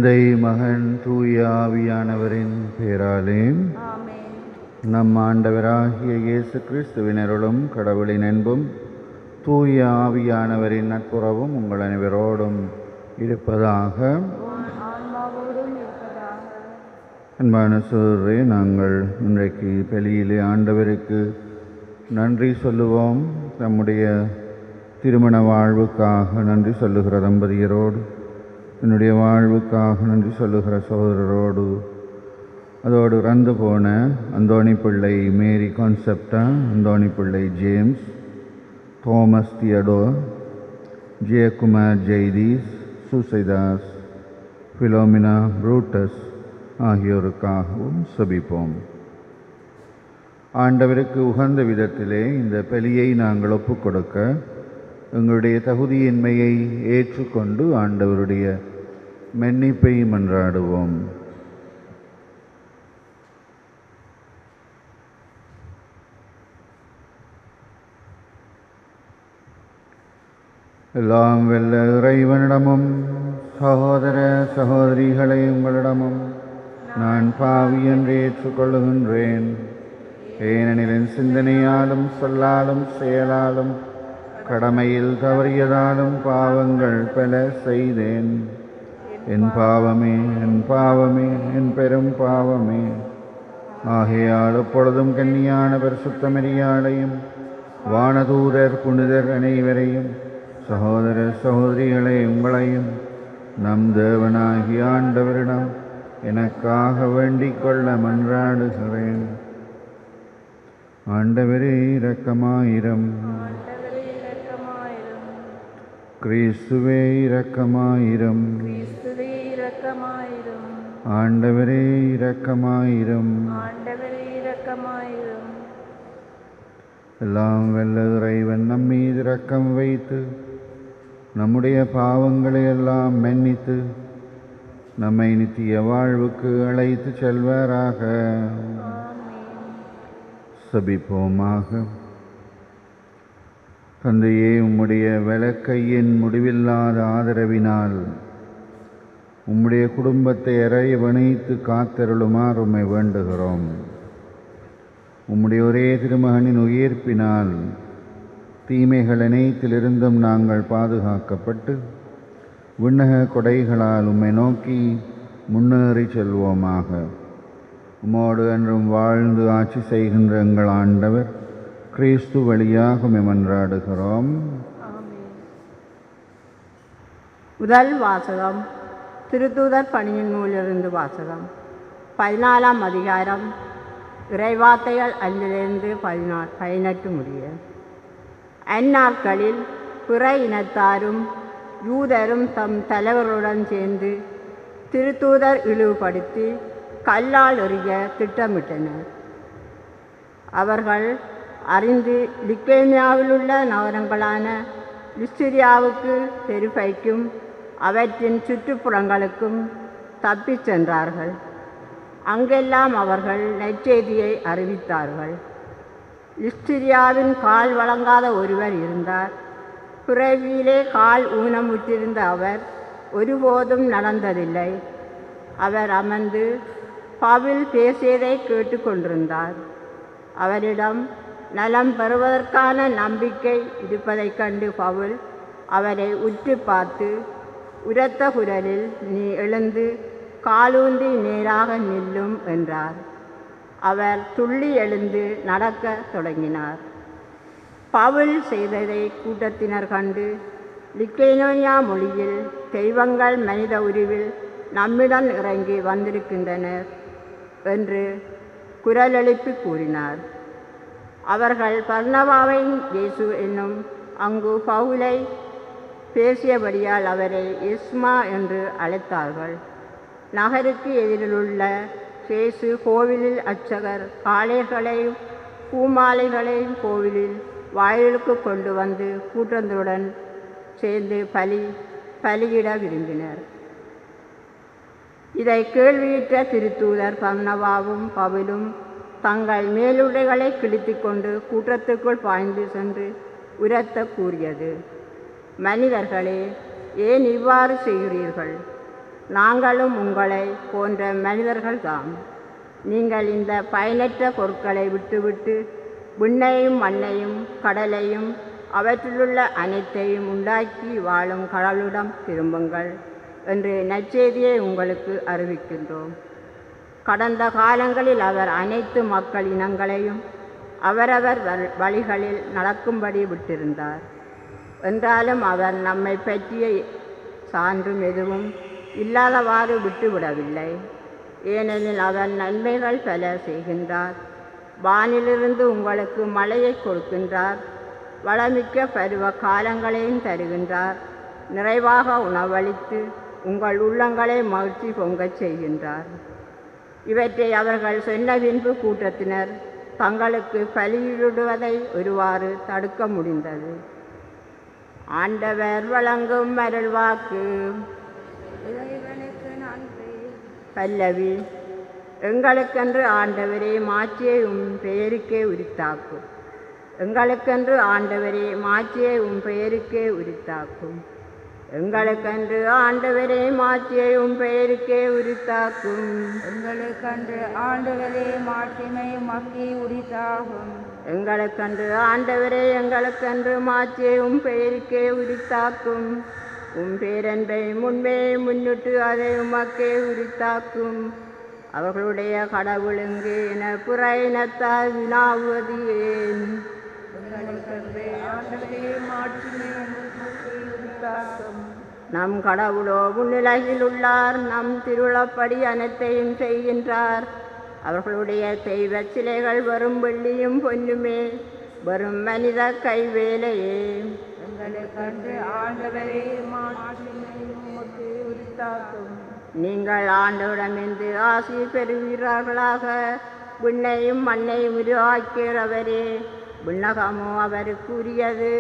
தந்தை மகன் தூய ஆவியானவரின் பேராலே நம் ஆண்டவராகிய இயேசு கிறிஸ்துவின் அருளும் கடவுளின் அன்பும் தூய ஆவியானவரின் நட்புறவும் உங்கள் அனைவரோடும் இருப்பதாக. அன்பான சகோதரரே, நாங்கள் இன்றைக்கு பலியிலே ஆண்டவருக்கு நன்றி சொல்லுவோம். நம்முடைய திருமண வாழ்வுக்காக நன்றி சொல்லுகிற தம்பதியரோடு, என்னுடைய வாழ்வுக்காக நன்றி சொல்லுகிற சகோதரரோடு, அதோடு இறந்து போன அந்தோணி பிள்ளை மேரி Concepta, Anthony Pillai James, Thomas Theodore, Jayakumar Jaidees, Susaidas, Philomena Brutus ஆகியோருக்காகவும் செபிப்போம். ஆண்டவருக்கு உகந்த விதத்திலே இந்த பலியை நாங்கள் ஒப்புக் கொடுக்க எங்களுடைய தகுதியின்மையை ஏற்றுக்கொண்டு ஆண்டவருடைய மன்னிப்பை மன்றாடுவோம். எல்லாம் வல்ல இறைவனிடமும் சகோதர சகோதரிகளை உங்களிடமும் நான் பாவி என்று ஏற்றுக்கொள்ளுகின்றேன். ஏனெனில் என் சிந்தனையாலும் சொல்லாலும் செயலாலும் கடமையில் தவறியதாலும் பாவங்கள் பல செய்தேன். என் பாவமே, என் பாவமே, என் பெரும் பாவமே. ஆகையால் எப்பொழுதும் கன்னியான பரிசுத்த மரியாளையும் வானதூதர் புனிதர் அனைவரையும் சகோதர சகோதரிகளை உங்களையும் நம் தேவனாகிய ஆண்டவரிடம் எனக்காக வேண்டிக் கொள்ள மன்றாடுகிறேன். ஆண்டவரே இரக்கமாயிரம். கிறிஸ்துவே இரக்கமாயிரம். ஆண்டவரே இரக்கமாயிரம். எல்லாம் வல்ல இறைவன் நம் மீது இரக்கம் வைத்து நம்முடைய பாவங்களை எல்லாம் மன்னித்து நம்மை நித்திய வாழ்வுக்கு அழைத்து செல்வாராக. செபிப்போமாக. தந்தையே, உம்முடைய வலக்கையின் முடிவில்லாத ஆதரவினால் உம்முடைய குடும்பத்தை அரவணைத்து காத்தருளுமாறு உம்மை வேண்டுகிறோம். உம்முடைய ஒரே திருமகனின் உயிர்ப்பினால் தீமைகள் அனைத்திலிருந்தும் நாங்கள் பாதுகாக்கப்பட்டு விண்ணக கொடைகளால் உம்மை நோக்கி முன்னேறி செல்வோமாக. உம்மோடு என்றும் வாழ்ந்து ஆட்சி செய்கின்ற எங்கள் ஆண்டவர் கிறிஸ்து வழியாக உம்மை மன்றாடுகிறோம். முதல் வாசகம் திருத்தூதர் பணியின் நூலிலிருந்து வாசகம். 14ஆம் அதிகாரம் இறைவார்த்தைகள் 5 18 முடிய. அந்நாட்களில் பிற இனத்தாரும் யூதரும் தம் தலைவருடன் சேர்ந்து திருத்தூதர் இழிவுபடுத்தி கல்லால் எறிய திட்டமிட்டனர். அவர்கள் அறிந்து லிக்கேனியாவில் உள்ள நகரங்களான லிஸ்திரியாவுக்கு, பெருபைக்கும் அவற்றின் சுற்றுப்புறங்களுக்கும் தப்பிச் சென்றார்கள். அங்கெல்லாம் அவர்கள் நற்செய்தியை அறிவித்தார்கள். லிஸ்திரியாவின் கால் வழங்காத ஒருவர் இருந்தார். பிறவியிலே கால் ஊனமுற்றிருந்த அவர் ஒருபோதும் நடந்ததில்லை. அவர் அமர்ந்து பவுல் பேசியதை கேட்டுக்கொண்டிருந்தார். அவரிடம் நலம் பெறுவதற்கான நம்பிக்கை இருப்பதைக் கண்டு பவுல் அவரை உற்று பார்த்து உரத்த குரலில், நீ எழுந்து காலூன்றி நேராக நில்லும் என்றார். அவர் துள்ளி எழுந்து நடக்கத் தொடங்கினார். பவுல் செய்ததை கூட்டத்தினர் கண்டு, லிக்கேனோனியா மொழியில், தெய்வங்கள் மனித உருவில் நம்மிடம் இறங்கி வந்திருக்கின்றனர் என்று குரல் எழுப்பி கூறினார். அவர்கள் பர்னபாவை இயேசு என்னும் அங்கு பவுலை பேசியபடியால் அவரை எஸ்மா என்று அழைத்தார்கள். நகருக்கு எதிரிலுள்ள சேசு கோவிலில் அர்ச்சகர் காளைகளையும் பூமாலைகளையும் கோவிலில் வாயிலுக்கு கொண்டு வந்து கூட்டத்துடன் சேர்ந்து பலியிட விரும்பினர். இதை கேள்வியுற்ற திருத்தூதர் பர்னபாவும் பவுலும் தங்கள் மேலுடைகளை கிழித்து கொண்டு கூட்டத்துக்குள் பாய்ந்து சென்று உரத்த கூறியது, மனிதர்களே, ஏன் இவ்வாறு செய்கிறீர்கள்? நாங்களும் உங்களை போன்ற மனிதர்கள்தாம். நீங்கள் இந்த பயனற்ற பொருட்களை விட்டுவிட்டு விண்ணையும் மண்ணையும் கடலையும் அவற்றிலுள்ள அனைத்தையும் உண்டாக்கி வாழும் கடவுளிடம் திரும்புங்கள் என்று நற்செய்தியை உங்களுக்கு அறிவிக்கின்றோம். கடந்த காலங்களில் அவர் அனைத்து மக்கள் இனங்களையும் அவரவர் வழிகளில் நடக்கும்படி விட்டிருந்தார். என்றாலும் அவர் நம்மை பற்றிய சான்றும் எதுவும் இல்லாதவாறு விட்டுவிடவில்லை. ஏனெனில் அவர் நன்மைகள் பல செய்கின்றார். வானிலிருந்து உங்களுக்கு மழையை கொடுக்கின்றார். வளமிக்க பருவ காலங்களையும் தருகின்றார். நிறைவாக உணவளித்து உங்கள் உள்ளங்களை மகிழ்ச்சி பொங்கச் செய்கின்றார். இவற்றை அவர்கள் சொன்ன பின்பு கூட்டத்தினர் தங்களுக்கு பலியிடுவதை ஒருவாறு தடுக்க முடிந்தது. ஆண்டவர் வழங்கும் அருள்வாக்கு. பல்லவி. எங்களுக்கென்று ஆண்டவரே மாட்சியை பெயருக்கே உரித்தாக்கும். எங்களுக்கென்று ஆண்டவரே மாட்சியை பெயருக்கே உரித்தாக்கும். எங்களுக்கென்று ஆண்டவரே மாட்சியை பெயருக்கே உரித்தாக்கும். எங்களுக்கென்று ஆண்டவரே மாட்சிமை மக்கி உரித்தாகும். எங்களுக்கென்று ஆண்டவரே எங்களுக்கென்று மாட்சியை பெயருக்கே உரித்தாக்கும். பேரன்பை முன்பே முன்னிட்டு அதை உமக்கே உரித்தாக்கும். அவர்களுடைய கடவுள் எங்கே என புற இனத்தால் வினாவுவது ஏன்? நம் கடவுளோ முன்னிலையில் உள்ளார். நம் திருவிழப்படி அனைத்தையும் செய்கின்றார். அவர்களுடைய தெய்வ சிலைகள் வெறும் வெள்ளியும் பொன்னுமே, வெறும் மனித கைவேலையே. நீங்கள் ஆண்டவரிடமிருந்து ஆசி பெறுவீர்களாக. விண்ணையும் மண்ணையும் உருவாக்கிறவரே, விண்ணகமோ அவருக்கு உரியது,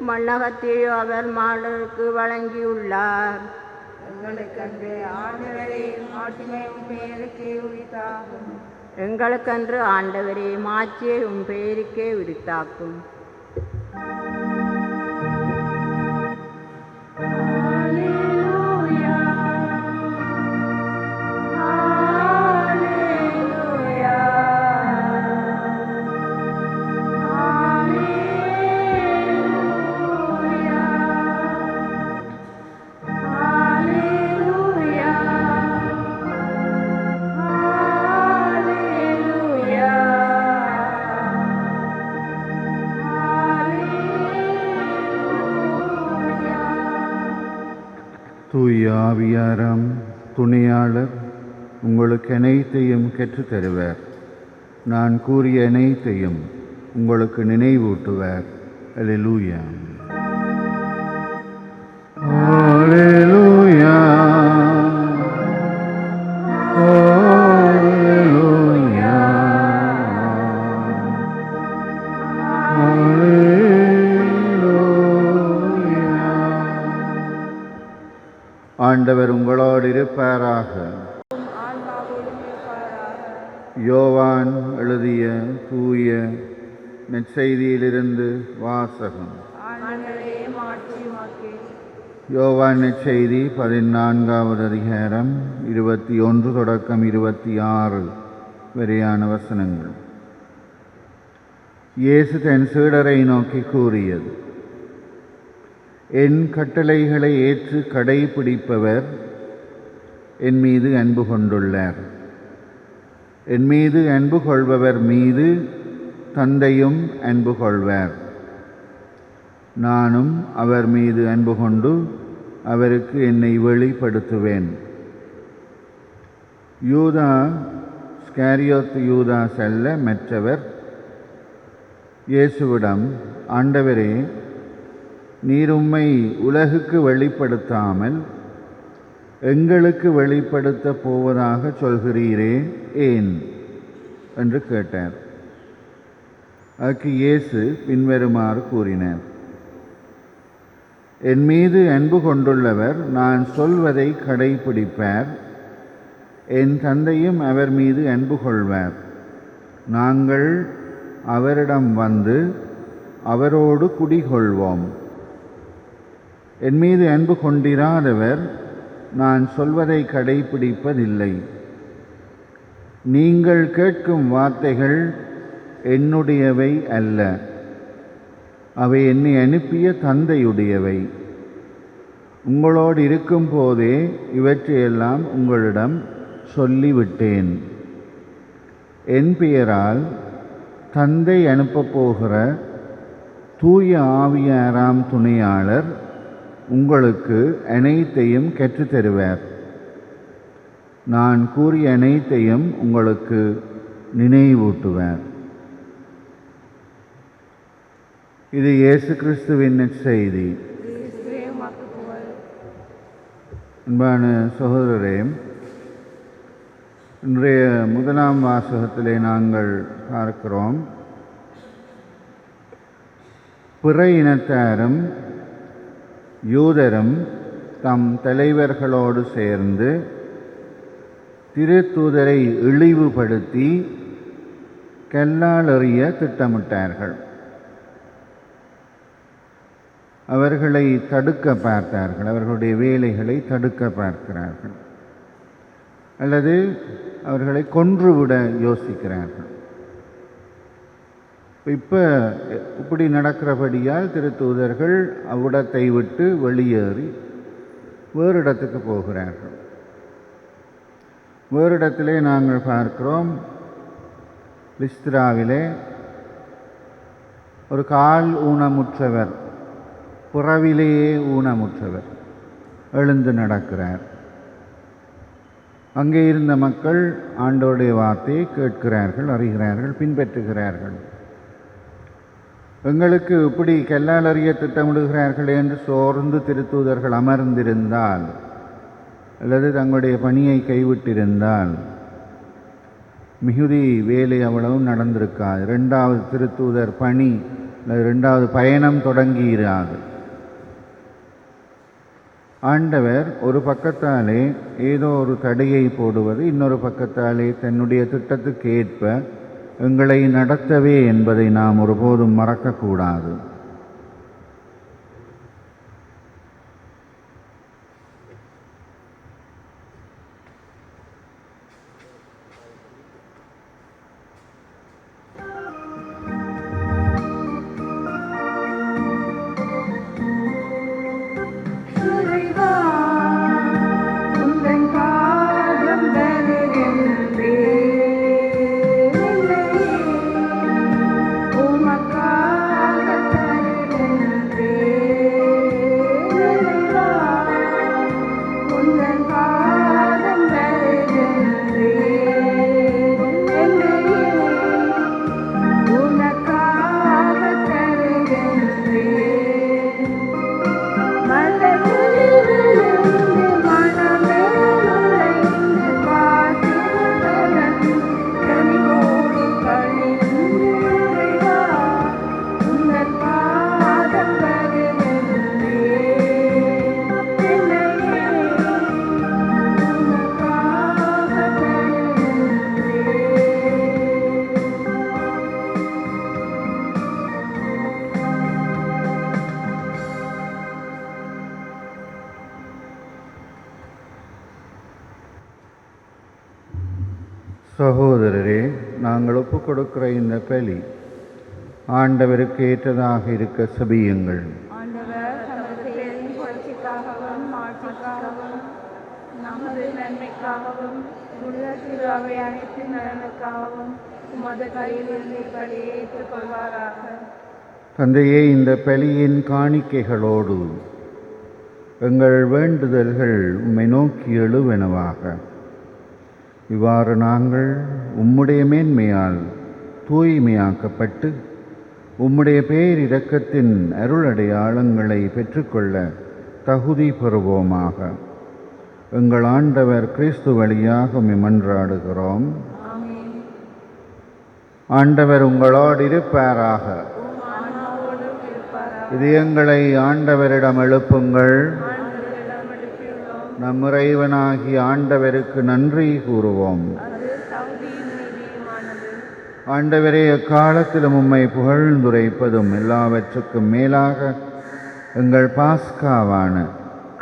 மண்ணகத்தையோ அவர் மாடலுக்கு வழங்கியுள்ளார். எங்களுக்கென்று ஆண்டவரே மாட்சியை பெயருக்கே உரித்தாக்கும். தூய ஆவியாராம் துணையாளர் உங்களுக்கு அனைத்தையும் கற்றுத் தருவார். நான் கூறிய அனைத்தையும் உங்களுக்கு நினைவூட்டுவார். அல்லேலூயா. அல்லேலூயா. அல்லேலூயா. ஆண்டவர் உங்களோடு இருப்பாராக. யோவான் எழுதிய தூய நற்செய்தியிலிருந்து வாசகம். யோவான் நற்செய்தி 14வது அதிகாரம் 21 தொடக்கம் 26 வரையான வசனங்கள். இயேசு தன் சீடரை நோக்கி கூறியது: என் கட்டளைகளை ஏற்று கடைப்பிடிப்பவர் என் மீது அன்பு கொண்டுள்ளார். என் மீது அன்பு கொள்பவர் மீது தந்தையும் அன்பு கொள்வார். நானும் அவர் மீது அன்பு கொண்டு அவருக்கு என்னை வெளிப்படுத்துவேன். யூதா ஸ்காரியோத் யூதா செல்ல மற்றவர் இயேசுவிடம், ஆண்டவரே, நீர் உம்மை உலகுக்கு வெளிப்படுத்தாமல் எங்களுக்கு வெளிப்படுத்தப் போவதாக சொல்கிறீரே, ஏன் என்று கேட்டார். அதற்கு இயேசு பின்வருமாறு கூறினார்: என் மீது அன்பு கொண்டுள்ளவர் நான் சொல்வதை கடைப்பிடிப்பார். என் தந்தையும் அவர் மீது அன்பு கொள்வார். நாங்கள் அவரிடம் வந்து அவரோடு குடிகொள்வோம். என் மீது அன்பு கொண்டிராதவர் நான் சொல்வதை கடைப்பிடிப்பதில்லை. நீங்கள் கேட்கும் வார்த்தைகள் என்னுடையவை அல்ல, அவை என்னை அனுப்பிய தந்தையுடையவை. உங்களோடு இருக்கும் போதே இவற்றையெல்லாம் உங்களிடம் சொல்லிவிட்டேன். என் பெயரால் தந்தை அனுப்பப் போகிற தூய ஆவியாராம் துணையாளர் உங்களுக்கு அனைத்தையும் கற்றுத்தருவார். நான் கூறிய அனைத்தையும் உங்களுக்கு நினைவூட்டுவார். இது இயேசு கிறிஸ்துவின் நற்செய்தி. அன்பான சகோதரரே, இன்றைய முதலாம் வாசகத்திலே நாங்கள் பார்க்கிறோம், பிற இனத்தாரும் யூதரும் தம் தலைவர்களோடு சேர்ந்து திருத்தூதரை இழிவுபடுத்தி கல்லால் எறிய திட்டமிட்டார்கள். அவர்களை தடுக்க பார்த்தார்கள், அவர்களுடைய வேலைகளை தடுக்க பார்க்கிறார்கள், அல்லது அவர்களை கொன்றுவிட யோசிக்கிறார்கள். இப்போ இப்படி நடக்கிறபடியால் திருத்தூதர்கள் அவ்விடத்தை விட்டு வெளியேறி வேறு இடத்துக்கு போகிறார்கள். வேறு இடத்திலே நாங்கள் பார்க்கிறோம், லிஸ்திராவிலே ஒரு கால் ஊனமுற்றவர், புறவிலேயே ஊனமுற்றவர் எழுந்து நடக்கிறார். அங்கே இருந்த மக்கள் ஆண்டவருடைய வார்த்தையை கேட்கிறார்கள், அறிகிறார்கள், பின்பற்றுகிறார்கள். எங்களுக்கு இப்படி கல்லால் அறிய திட்டமிடுகிறார்கள் என்று சோர்ந்து திருத்தூதர்கள் அமர்ந்திருந்தால் அல்லது தங்களுடைய பணியை கைவிட்டிருந்தால் மிகுதி வேலை அவ்வளவு நடந்திருக்காது. இரண்டாவது திருத்தூதர் பணி அல்லது இரண்டாவது பயணம் தொடங்கியிராது. ஆண்டவர் ஒரு பக்கத்தாலே ஏதோ ஒரு தடையை போடுவது, இன்னொரு பக்கத்தாலே தன்னுடைய திட்டத்துக்கு ஏற்ப எங்களை நடத்தவே என்பதை நாம் ஒருபோதும் மறக்கக்கூடாது. சகோதரரே, நாங்கள் ஒப்புக் கொடுக்கிற இந்த பலி ஆண்டவருக்கு ஏற்றதாக இருக்க செபியுங்கள். ஆண்டவர் தமது பெயரின் புகழ்ச்சிக்காகவும் மாட்சிக்காகவும் நமது நன்மைக்காகவும் உலகத்தில் அவை அனைத்து நலனுக்காகவும் உமது கையிலிருந்து இப்படியே ஏற்றுக்கொள்வாராக. தந்தையே, இந்த பலியின் காணிக்கைகளோடு எங்கள் வேண்டுதல்கள் உம்மை நோக்கி எழுவெனவாக. இவ்வாறு நாங்கள் உம்முடைய மேன்மையால் தூய்மையாக்கப்பட்டு உம்முடைய பேரிரக்கத்தின் அருளடையாளங்களை பெற்றுக்கொள்ள தகுதி பெறுவோமாக. எங்கள் ஆண்டவர் கிறிஸ்து வழியாக உம்மை மன்றாடுகிறோம். ஆண்டவர் உங்களோடு இருப்பாராக. இதயங்களை ஆண்டவரிடம் எழுப்புங்கள். நம் இறைவனாகிய ஆண்டவருக்கு நன்றி கூறுவோம். ஆண்டவரே, எக்காலத்திலும் உம்மை புகழ்ந்துரைப்பதும் எல்லாவற்றுக்கும் மேலாக எங்கள் பாஸ்காவான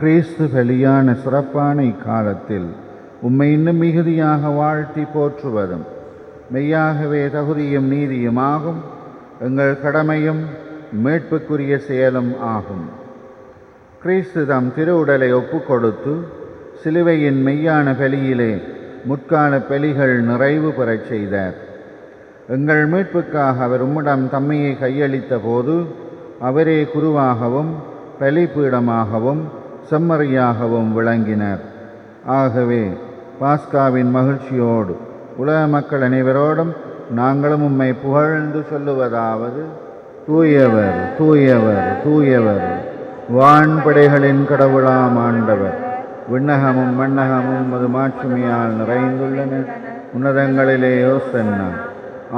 கிறிஸ்து பலியான சிறப்பான இக்காலத்தில் உம்மை இன்னும் மிகுதியாக வாழ்த்தி போற்றுவதும் மெய்யாகவே தகுதியும் நீதியுமாகும், எங்கள் கடமையும் மீட்புக்குரிய செயலும் ஆகும். கிறிஸ்து தம் திருவுடலை ஒப்புக்கொடுத்து சிலுவையின் மெய்யான பலியிலே முற்கால பலிகள் நிறைவு பெறச் செய்தார். எங்கள் மீட்புக்காக அவர் உம்மிடம் தம்மையை கையளித்த போது அவரே குருவாகவும் பலிபீடமாகவும் செம்மறியாகவும் விளங்கினார். ஆகவே பாஸ்காவின் மகிழ்ச்சியோடு உலக மக்கள் அனைவரோடும் நாங்களும் உம்மை புகழ்ந்து சொல்லுவதாவது: தூயவர் தூயவர் தூயவர், வான்படைகளின் கடவுளாம் ஆண்டவர், விண்ணகமும் மண்ணகமும் அது மாட்சிமையால் நிறைந்துள்ளன. உன்னதங்களிலே ஓசன்னா.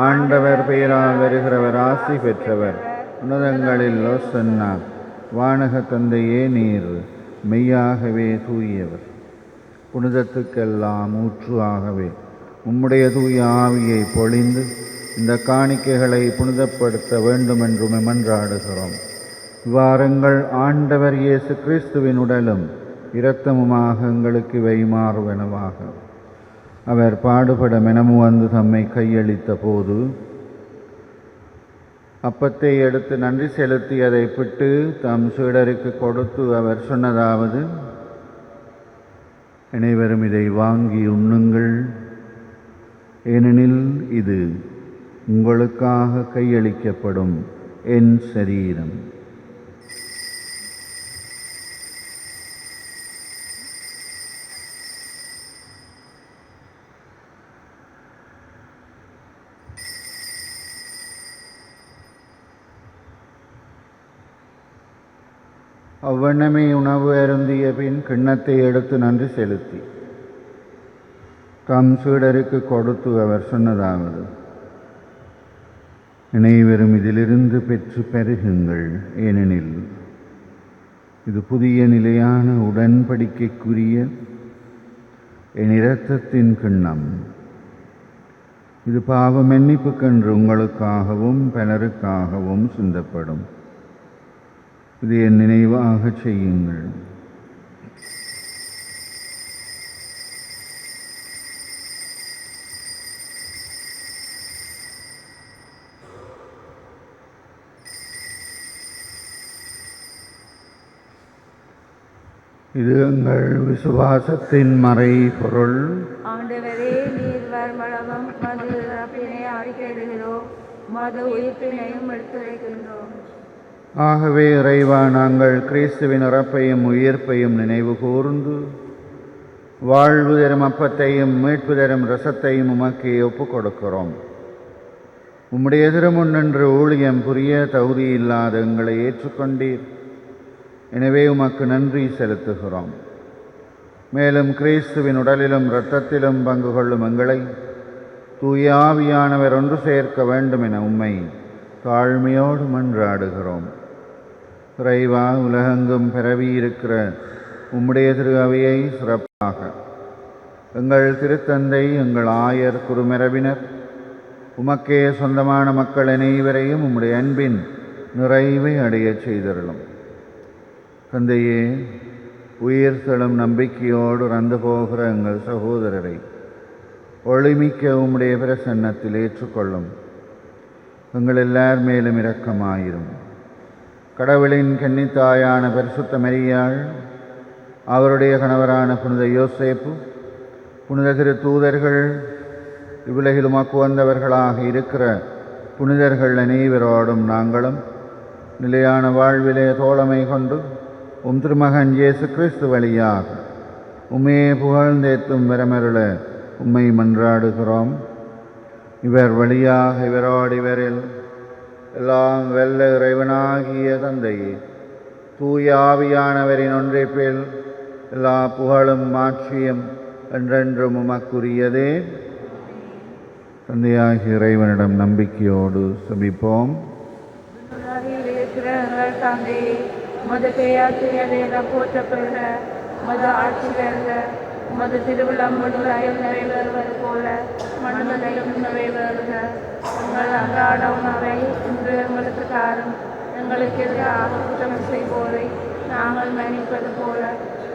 ஆண்டவர் பெயரால் வருகிறவர் ஆசி பெற்றவர். உன்னதங்களில் ஓசன்னா. வானக தந்தையே, நீர் மெய்யாகவே தூயவர், புனிதத்துக்கெல்லாம் ஊற்று ஆகவே உம்முடைய தூய ஆவியை பொழிந்து இந்த காணிக்கைகளை புனிதப்படுத்த வேண்டுமென்று மன்றாடுகிறோம். இவ்வாறுங்கள் ஆண்டவர் இயேசு கிறிஸ்துவின் உடலும் இரத்தமுமாக எங்களுக்கு இவை மாறுவனவாக. அவர் பாடுபட மெனமு வந்து தம்மை கையளித்த போது அப்பத்தை எடுத்து நன்றி செலுத்தி அதை பிட்டு தம் சீடருக்கு கொடுத்து அவர் சொன்னதாவது: அனைவரும் இதை வாங்கி உண்ணுங்கள், ஏனெனில் இது உங்களுக்காக கையளிக்கப்படும் என் சரீரம். அவ்வண்ணமே உணவு அருந்திய பின் கிண்ணத்தை எடுத்து நன்றி செலுத்தி தம் சீடருக்கு கொடுத்து அவர் சொன்னதாவது: அனைவரும் இதிலிருந்து பெற்று பெருகுங்கள், ஏனெனில் இது புதிய நிலையான உடன்படிக்கைக்குரிய என் இரத்தத்தின் கிண்ணம். இது பாவ மன்னிப்புக்கென்று உங்களுக்காகவும் பலருக்காகவும் சிந்தப்படும். இது என் நினைவாக செய்யுங்கள். இது எங்கள் விசுவாசத்தின் மறை பொருள். ஆண்டவரே, நீர் வர்மளவும் மது இறப்பினை அறிக்கையிடுகிறோம், மது உயிர்ப்பினையும் எடுத்துரைக்கின்றோம். ஆகவே இறைவா, நாங்கள் கிறிஸ்துவின் இறப்பையும் உயிர்ப்பையும் நினைவு கூர்ந்து வாழ்வு தரும் அப்பத்தையும் மீட்பு தரும் இரசத்தையும் உமக்கு ஒப்புக் கொடுக்கிறோம். உம்முடைய திருமுன் நின்று ஊழியம் புரிய தகுதி இல்லாத எங்களை ஏற்றுக்கொண்டீர். எனவே உமக்கு நன்றி செலுத்துகிறோம். மேலும் கிறிஸ்துவின் உடலிலும் இரத்தத்திலும் பங்கு கொள்ளும் எங்களை தூய ஆவியானவர் ஒன்று சேர்க்க வேண்டும் என உம்மை தாழ்மையோடு மன்றாடுகிறோம். இறைவா, உலகெங்கும் பரவியிருக்கிற உம்முடைய திரு அவையை சிறப்பாக எங்கள் திருத்தந்தை, எங்கள் ஆயர், குருமரபினர், உமக்கே சொந்தமான மக்கள் அனைவரையும் உம்முடைய அன்பின் நிறைவை அடையச் செய்தருளும். தந்தையே, உயிர் செழும் நம்பிக்கையோடு இறந்து போகிற எங்கள் சகோதரரை ஒளிமிக்க உம்முடைய பிரசன்னத்தில் ஏற்றுக்கொள்ளும். எங்கள் எல்லார் மேலும் இரக்கமாயிரும். கடவுளின் கன்னித்தாயான பரிசுத்த மரியாள், அவருடைய கணவரான புனித யோசேப்பு, புனித திரு தூதர்கள், இவ்வுலகில் உமக்கு வந்தவர்களாக இருக்கிற புனிதர்கள் அனைவரோடும் நாங்களும் நிலையான வாழ்விலே தோழமை கொண்டு உம் திருமகன் இயேசு கிறிஸ்து வழியாக உம்மையே புகழ்ந்தேத்தும் வரமருள உம்மை மன்றாடுகிறோம். இவர் வழியாக இவரோடு இவரில் எல்லாம் வெல்ல இறைவனாகிய தந்தையே, தூய ஆவியானவரின் ஒன்றைப்பில் எல்லா புகழும் மாட்சியும் என்றென்றும் உமக்குரியதே. தந்தையாகிய இறைவனிடம் நம்பிக்கையோடு செபிப்போம். மது பெயர்ச்சியதை போற்றப்பெறுக, மது ஆட்சி பெறுக, மது திருவிழம் முழுவதையும் நிறைவேறுவது போல மண்ணுலையும் நிறைவேறுக. எங்கள் அன்றாட உணவை இன்று எங்களுக்கு தாரும். எங்களுக்கு எதிராக குற்றம் செய்வோரை நாங்கள் மன்னிப்பது போல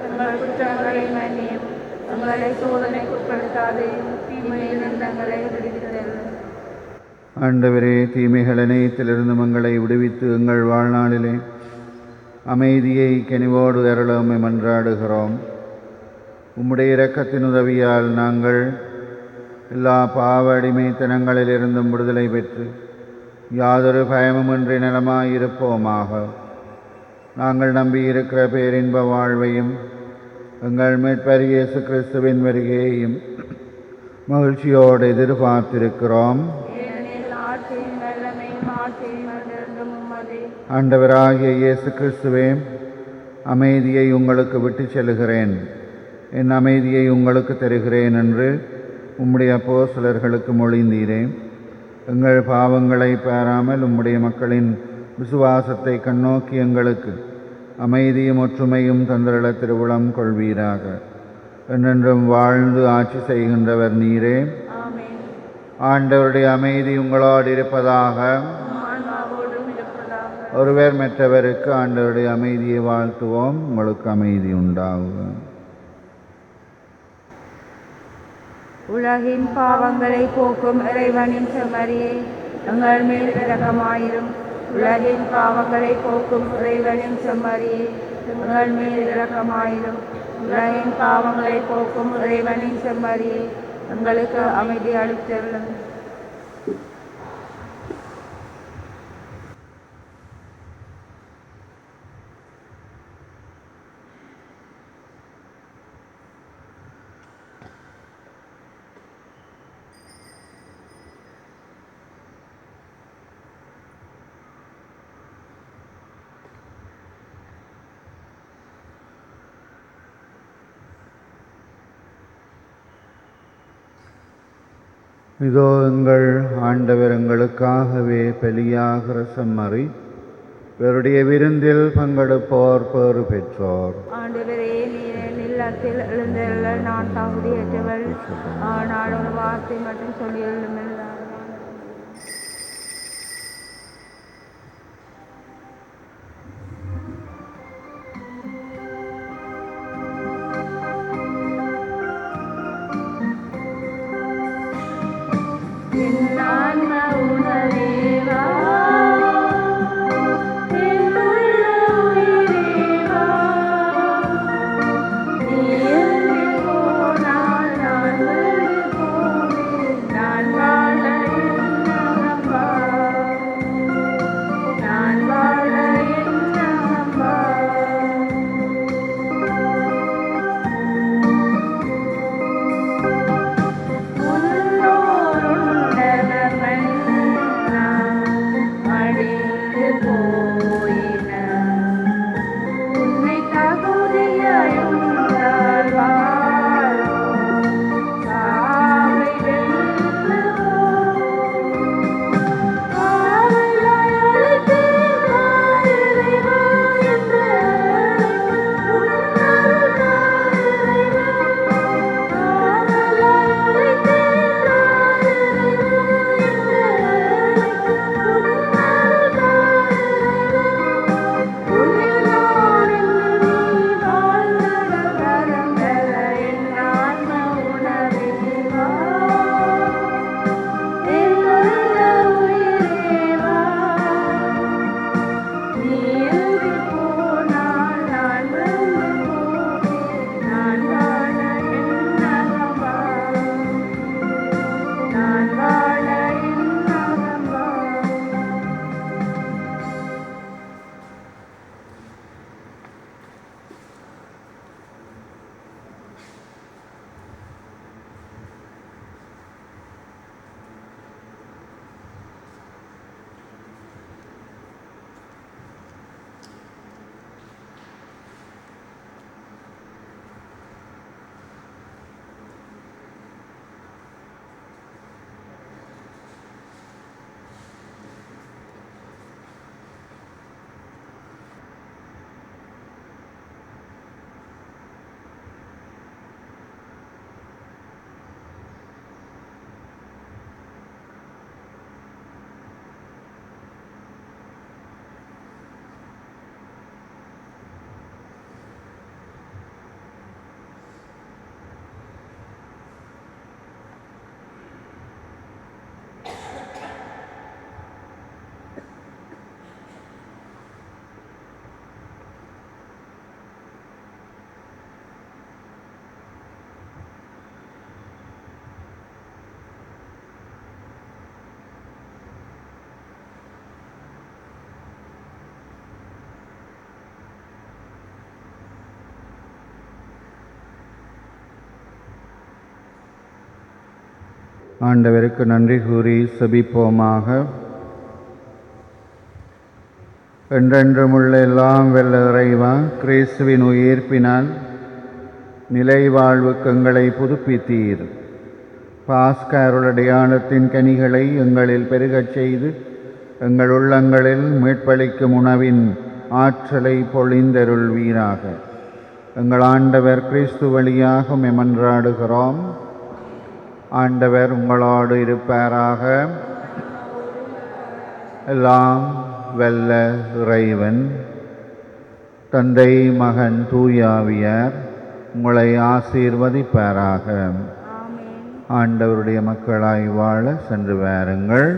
எங்கள் குற்றங்களை மன்னியும், எங்களை சோதனைக்குட்படுத்தாதையும் தீமையிலிருந்து எங்களை விடுவித்தருளும். ஆண்டவரே, தீமைகள் அனைத்திலிருந்து எங்களை விடுவித்து எங்கள் வாழ்நாளிலே அமைதியை கனிவோடு அருளமை மன்றாடுகிறோம். உம்முடைய இரக்கத்தின் உதவியால் நாங்கள் எல்லா பாவ அடிமைத்தனங்களிலிருந்தும் விடுதலை பெற்று யாதொரு பயமுமின்றி நலமாயிருப்போமாக. நாங்கள் நம்பியிருக்கிற பேரின்ப வாழ்வையும் எங்கள் மீட்பர் இயேசு கிறிஸ்துவின் வருகையையும் மகிழ்ச்சியோடு எதிர்பார்த்திருக்கிறோம். ஆண்டவராகிய இயேசு கிறிஸ்துவே, அமைதியை உங்களுக்கு விட்டு செல்கிறேன், என் அமைதியை உங்களுக்கு தருகிறேன் என்று உம்முடைய அப்போஸ்தலர்களுக்கு மொழிந்தீரே. எங்கள் பாவங்களை பாராமல் உம்முடைய மக்களின் விசுவாசத்தை கண்ணோக்கி எங்களுக்கு அமைதியும் ஒற்றுமையும் தந்தருள திருவுளம் கொள்வீராக. என்றென்றும் வாழ்ந்து ஆட்சி செய்கின்றவர் நீரே. ஆண்டவருடைய அமைதி உங்களோடு இருப்பதாக. ஒருவர் மற்றவருக்கு ஆண்டவருடைய அமைதியை வாழ்த்துவோம். உங்களுக்கு அமைதி உண்டாகுக. உலகின் பாவங்களை போக்கும் இறைவனின் செம்மறியே, எங்கள் மேல் இரக்கமாயிரும். உலகின் பாவங்களை போக்கும் இறைவனின் செம்மறியே, எங்கள் மேல் இரக்கமாயிரும். உலகின் பாவங்களை போக்கும் இறைவனின் செம்மறியே, எங்களுக்கு அமைதி அளித்தருளும். இதோ எங்கள் ஆண்டவர் எங்களுக்காகவே பலியாகிற செம்மறி, இவருடைய விருந்தில் பங்கெடுப்போர் பேறு பெற்றோர். ஆண்டவரே, நீர் இல்லத்தில் எழுந்தருள நான் தகுதியற்றவள், ஆனால் ஒரு வார்த்தை மட்டும் சொல்லியுள்ளமில்லை. நான் வாழ ஆண்டவருக்கு நன்றி கூறி செபிப்போமாக. என்றென்றுமுள்ள எல்லாம் வெல்ல இறைவா, கிறிஸ்துவின் உயிர்ப்பினால் நிலை வாழ்வுக்கு எங்களை புதுப்பித்தீர். பாஸ்கா அருளடையாளத்தின் கனிகளை எங்களில் பெருகச் செய்து எங்கள் உள்ளங்களில் மீட்பளிக்கும் உணவின் ஆற்றலை பொழிந்தருள்வீராக. எங்கள் ஆண்டவர் கிறிஸ்து வழியாக மன்றாடுகிறோம். ஆண்டவர் உங்களோடு இருப்பாராக. எல்லாம் வல்ல இறைவன் தந்தை, மகன், தூயாவியார் உங்களை ஆசீர்வதிப்பாராக. ஆண்டவருடைய மக்களாய் வாழ சென்று வாருங்கள்.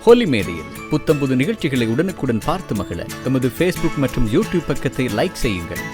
ஹோலி மேரியில் புத்தம்புது நிகழ்ச்சிகளை உடனுக்குடன் பார்த்து மகிழ எமது ஃபேஸ்புக் மற்றும் யூடியூப் பக்கத்தை லைக் செய்யுங்கள்.